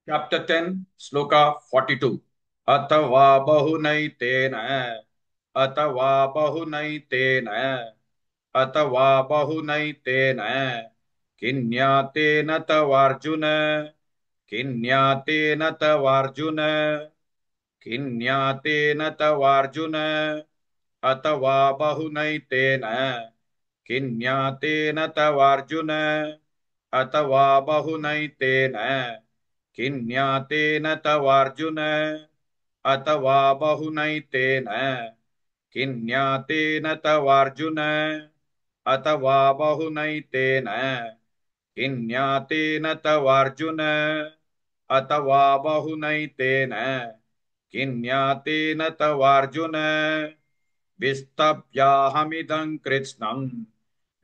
Chapter 10, Sloka 42. Atava bahunaitena, atava bahunaitena, atava bahunaitena, kinyatena tavarjuna, kinyatena tavarjuna, kinyatena tavarjuna, atava bahunaitena, kinyatena tavarjuna, atava bahunaitena, किन्यातेन तवार्जुन अथवा बहुनैतेन किन्यातेन तवार्जुन अथवा बहुनैतेन किन्यातेन तवार्जुन अथवा बहुनैतेन किन्यातेन तवार्जुन विस्तभ्याहमिदं कृत्स्नम्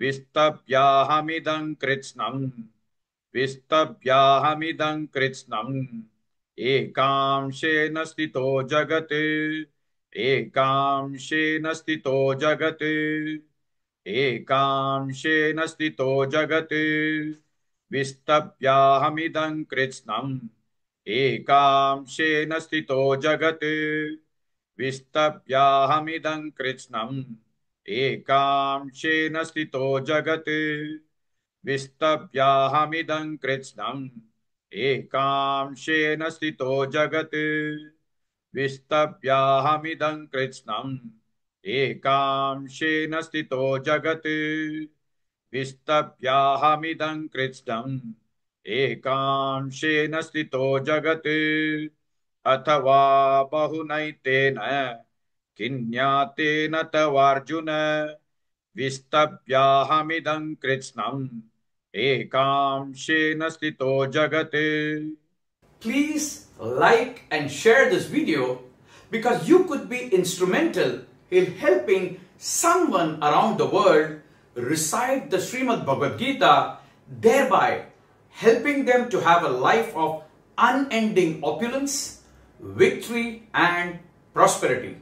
विस्तभ्याहमिदं कृत्स्नम् विस्तभ्याहमिदं कृत्स्नम् एकांशेन स्थितो जगत् एकांशेन स्थितो जगत् एकांशेन स्थितो जगत् विस्तभ्याहमिदं कृत्स्नम् एकांशेन स्थितो जगत् विस्तभ्याहमिदं कृत्स्नम् एकांशेन स्थितो जगत् विस्तभ्याहमिदं कृत्स्नम् एकांशेन स्थितो जगत् विस्तभ्याहमिदं कृत्स्नम् एकांशेन स्थितो जगत् विस्तभ्याहमिदं कृत्स्नम् एकांशेन स्थितो जगत् अथवा बहुनैतेन किन्यातेन तवार्जुन विस्तभ्याहमिदं कृत्स्नम् एकांशेन स्थितो जगत्. Please like and share this video because you could be instrumental in helping someone around the world recite the Srimad Bhagavad Gita, thereby helping them to have a life of unending opulence, victory and prosperity.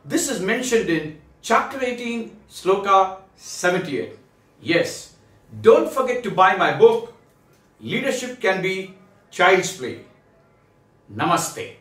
This is mentioned in chapter 18, sloka 78. Yes, don't forget to buy my book, Leadership Can Be Child's Play. Namaste.